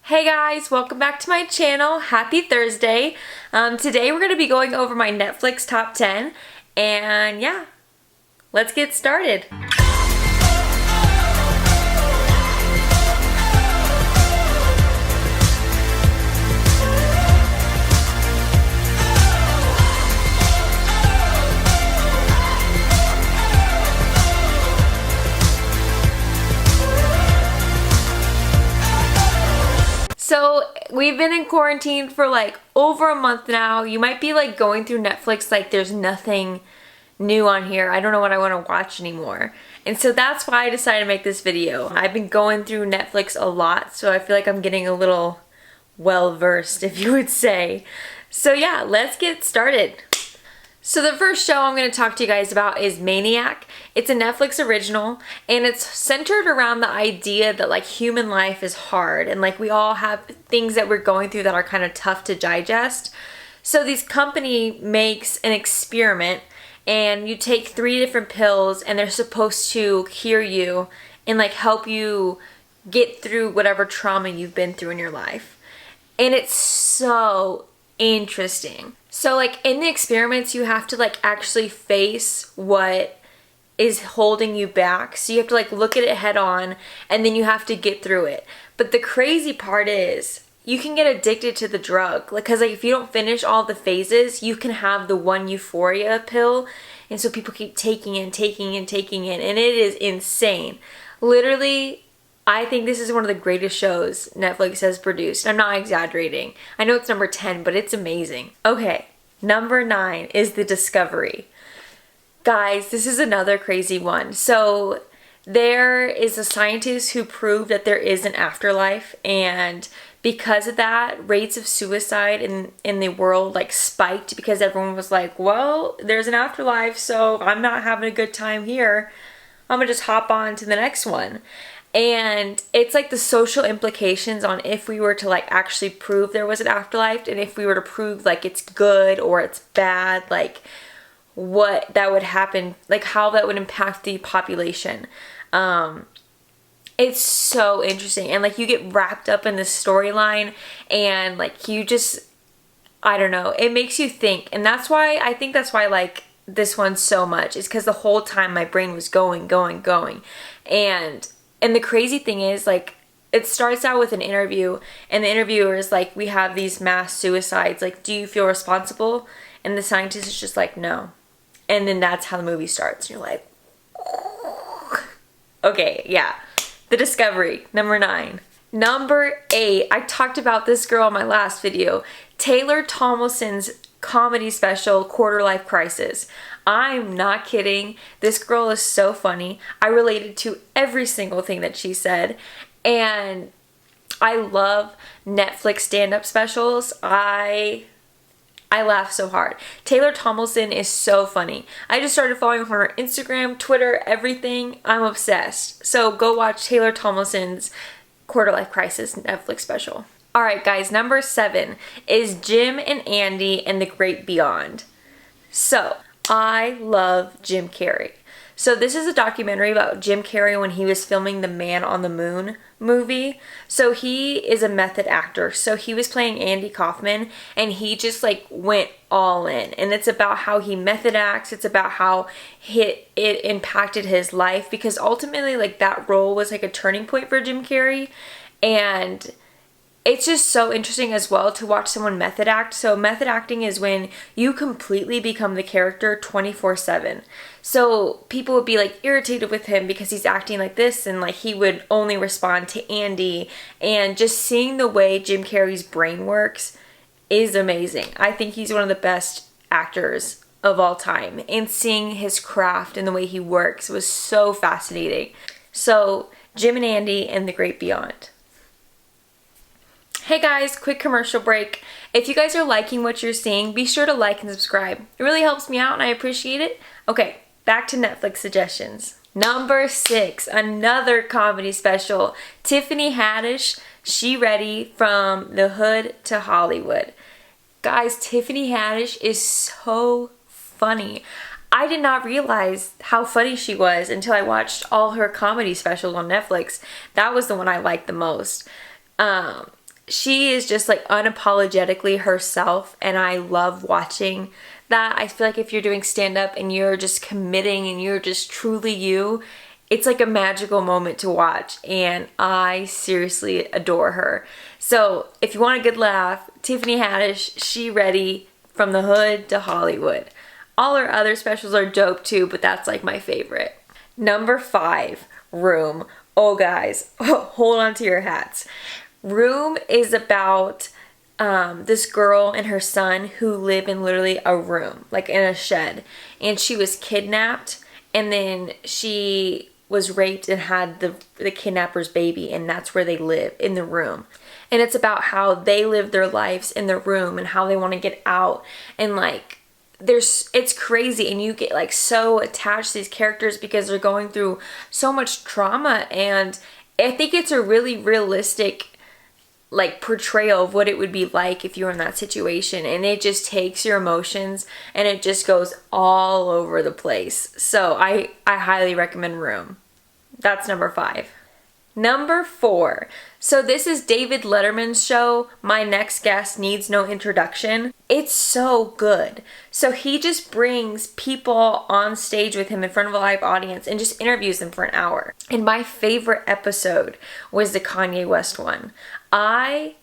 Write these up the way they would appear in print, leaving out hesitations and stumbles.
Hey guys, welcome back to my channel. Happy Thursday. Today we're going to be going over my Netflix top 10 and yeah, let's get started. So we've been in quarantine for like over a month now. You might be like going through Netflix like there's nothing new on here. I don't know what I want to watch anymore. And so that's why I decided to make this video. I've been going through Netflix a lot, so I feel like I'm getting a little well-versed, if you would say. So yeah, let's get started. So the first show I'm going to talk to you guys about is Maniac. It's a Netflix original and it's centered around the idea that like human life is hard and like we all have things that we're going through that are kind of tough to digest. So this company makes an experiment and you take 3 different pills and they're supposed to cure you and like help you get through whatever trauma you've been through in your life. And it's so interesting. So like in the experiments you have to like actually face what is holding you back. So you have to like look at it head on and then you have to get through it. But the crazy part is you can get addicted to the drug. Like, cause like if you don't finish all the phases, you can have the one euphoria pill. And so people keep taking it, and it is insane. Literally, I think this is one of the greatest shows Netflix has produced. I'm not exaggerating. I know it's number 10, but it's amazing. Okay, number 9 is The Discovery. Guys, this is another crazy one. So there is a scientist who proved that there is an afterlife, and because of that, rates of suicide in the world like spiked because everyone was like, well, there's an afterlife, so I'm not having a good time here. I'm gonna just hop on to the next one. And it's like the social implications on if we were to like actually prove there was an afterlife and if we were to prove like it's good or it's bad, like what that would happen, like how that would impact the population. It's so interesting and like you get wrapped up in this storyline and like you just, I don't know, it makes you think. And that's why I think that's why I like this one so much, is because the whole time my brain was going. And the crazy thing is, like, it starts out with an interview, and the interviewer is like, we have these mass suicides, like, do you feel responsible? And the scientist is just like, no. And then that's how the movie starts. And you're like, okay, yeah. The Discovery, number 9. Number 8, I talked about this girl in my last video, Taylor Tomlison's comedy special, Quarter Life Crisis. I'm not kidding. This girl is so funny. I related to every single thing that she said. And I love Netflix stand-up specials. I laugh so hard. Taylor Tomlison is so funny. I just started following her on Instagram, Twitter, everything. I'm obsessed. So go watch Taylor Tomlison's Quarter Life Crisis Netflix special. Alright guys, number 7 is Jim and Andy and the Great Beyond. So, I love Jim Carrey. So this is a documentary about Jim Carrey when he was filming the Man on the Moon movie. So he is a method actor. So he was playing Andy Kaufman and he just like went all in. And it's about how he method acts. It's about how it impacted his life, because ultimately like that role was like a turning point for Jim Carrey. And it's just so interesting as well to watch someone method act. So method acting is when you completely become the character 24/7. So people would be like irritated with him because he's acting like this, and like he would only respond to Andy. And just seeing the way Jim Carrey's brain works is amazing. I think he's one of the best actors of all time. And seeing his craft and the way he works was so fascinating. So Jim and Andy and the Great Beyond. Hey guys, quick commercial break. If you guys are liking what you're seeing, be sure to like and subscribe. It really helps me out and I appreciate it. Okay, back to Netflix suggestions. Number 6, another comedy special. Tiffany Hadish, She Ready, From the Hood to Hollywood. Guys, Tiffany Hadish is so funny. I did not realize how funny she was until I watched all her comedy specials on Netflix. That was the one I liked the most. she is just like unapologetically herself, and I love watching that. I feel like if you're doing stand-up and you're just committing and you're just truly you, it's like a magical moment to watch, and I seriously adore her. So if you want a good laugh, Tiffany Haddish, she ready from the hood to Hollywood. All her other specials are dope too, but that's like my favorite. Number 5, Room. Oh guys, hold on to your hats. Room is about this girl and her son who live in literally a room, like in a shed. And she was kidnapped, and then she was raped and had the kidnapper's baby, and that's where they live, in the room. And it's about how they live their lives in the room and how they want to get out, and like it's crazy, and you get like so attached to these characters because they're going through so much trauma. And I think it's a really realistic like portrayal of what it would be like if you were in that situation, and it just takes your emotions and it just goes all over the place. So I highly recommend Room. That's number 5. Number 4. So this is David Letterman's show, My Next Guest Needs No Introduction. It's so good. So he just brings people on stage with him in front of a live audience and just interviews them for an hour. And my favorite episode was the Kanye West one. I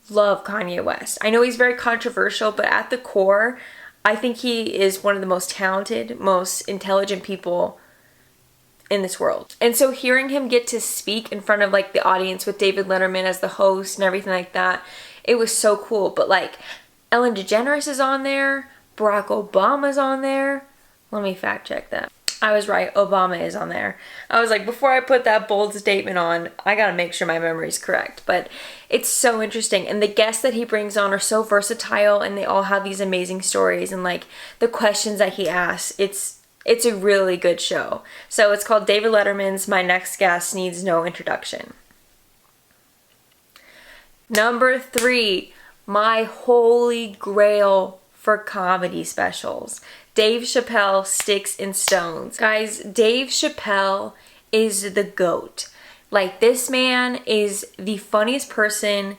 love Kanye West. I know he's very controversial, but at the core, I think he is one of the most talented, most intelligent people in this world. And so hearing him get to speak in front of like the audience with David Letterman as the host and everything like that, it was so cool. But like Ellen DeGeneres is on there, Barack Obama's on there. Let me fact check that. I was right, Obama is on there. I was like, before I put that bold statement on, I gotta make sure my memory's correct. But it's so interesting, and the guests that he brings on are so versatile, and they all have these amazing stories, and like the questions that he asks, it's a really good show. So it's called David Letterman's My Next Guest Needs No Introduction. Number 3, my holy grail for comedy specials. Dave Chapelle, Sticks and Stones. Guys, Dave Chapelle is the GOAT. Like, this man is the funniest person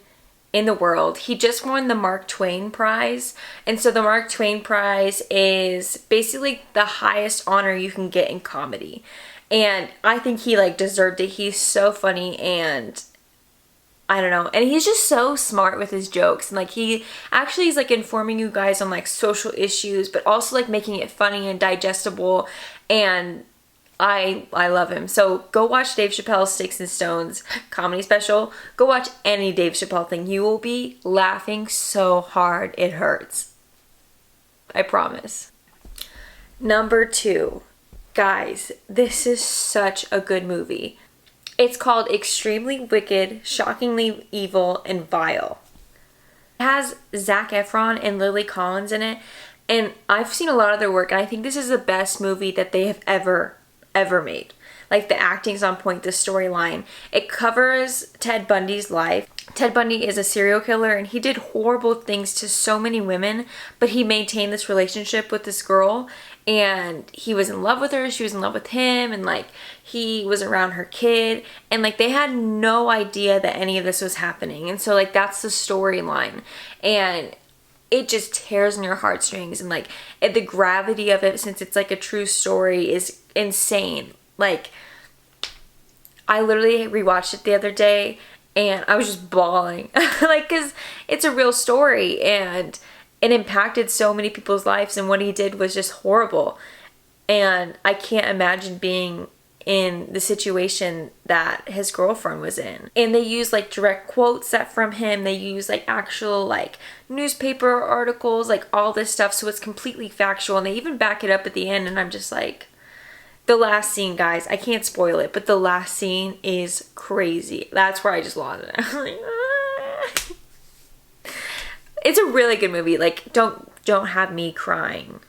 in the world. He just won the Mark Twain Prize. And so the Mark Twain Prize is basically the highest honor you can get in comedy. And I think he like deserved it. He's so funny, and I don't know. And he's just so smart with his jokes. And like he actually is like informing you guys on like social issues, but also like making it funny and digestible. And I love him. So go watch Dave Chappelle's Sticks and Stones comedy special. Go watch any Dave Chappelle thing. You will be laughing so hard it hurts. I promise. Number 2. Guys, this is such a good movie. It's called Extremely Wicked, Shockingly Evil, and Vile. It has Zac Efron and Lily Collins in it. And I've seen a lot of their work, and I think this is the best movie that they have ever made. Like, the acting's on point, the storyline. It covers Ted Bundy's life. Ted Bundy is a serial killer, and he did horrible things to so many women, but he maintained this relationship with this girl, and he was in love with her, she was in love with him, and like he was around her kid, and like they had no idea that any of this was happening. And so like that's the storyline, and it just tears on your heartstrings, and like the gravity of it, since it's like a true story, is insane. Like, I literally rewatched it the other day and I was just bawling like, because it's a real story and it impacted so many people's lives, and what he did was just horrible. And I can't imagine being in the situation that his girlfriend was in. And they use like direct quotes that from him. They use like actual like newspaper articles, like all this stuff. So it's completely factual, and they even back it up at the end. And I'm just like, the last scene, guys, I can't spoil it, but the last scene is crazy. That's where I just lost it. I'm like, ah. It's a really good movie. Like, don't have me crying.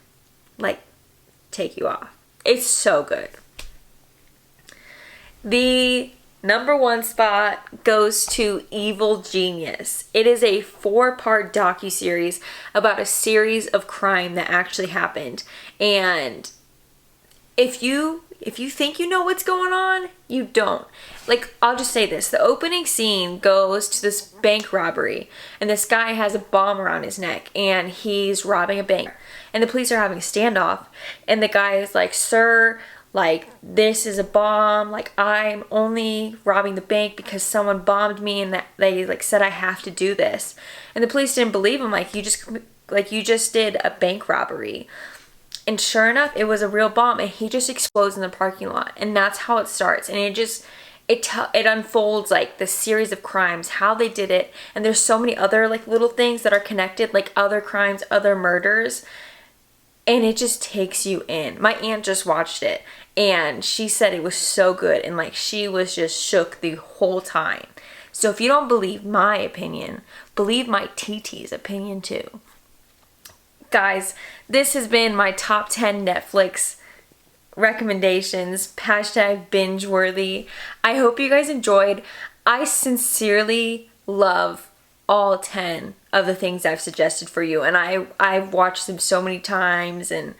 Like, take you off. It's so good. The number 1 spot goes to Evil Genius. It is a 4-part docuseries about a series of crime that actually happened. And if you If you think you know what's going on, you don't. Like, I'll just say this. The opening scene goes to this bank robbery, and this guy has a bomb around his neck, and he's robbing a bank. And the police are having a standoff, and the guy is like, sir, like, this is a bomb. Like, I'm only robbing the bank because someone bombed me, and that they, like, said I have to do this. And the police didn't believe him. Like, you just did a bank robbery. And sure enough, it was a real bomb, and he just explodes in the parking lot. And that's how it starts. And it unfolds, like, the series of crimes, how they did it. And there's so many other, like, little things that are connected, like other crimes, other murders. And it just takes you in. My aunt just watched it, and she said it was so good. And, like, she was just shook the whole time. So if you don't believe my opinion, believe my TT's opinion too. Guys, this has been my top 10 Netflix recommendations, hashtag binge worthy. I hope you guys enjoyed. I sincerely love all 10 of the things I've suggested for you, and I've watched them so many times, and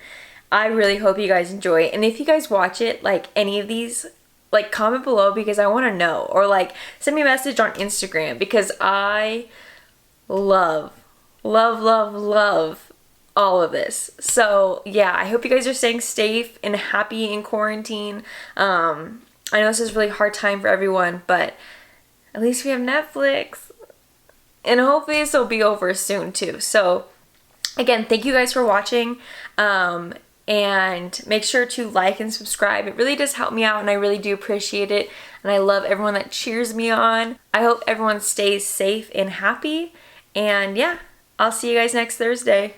I really hope you guys enjoy it. And if you guys watch it, like any of these, like, comment below because I want to know, or like send me a message on Instagram because I love all of this. So yeah, I hope you guys are staying safe and happy in quarantine. I know this is a really hard time for everyone, but at least we have Netflix, and hopefully this will be over soon too. So again, thank you guys for watching, and make sure to like and subscribe. It really does help me out, and I really do appreciate it, and I love everyone that cheers me on. I hope everyone stays safe and happy, and yeah, I'll see you guys next Thursday.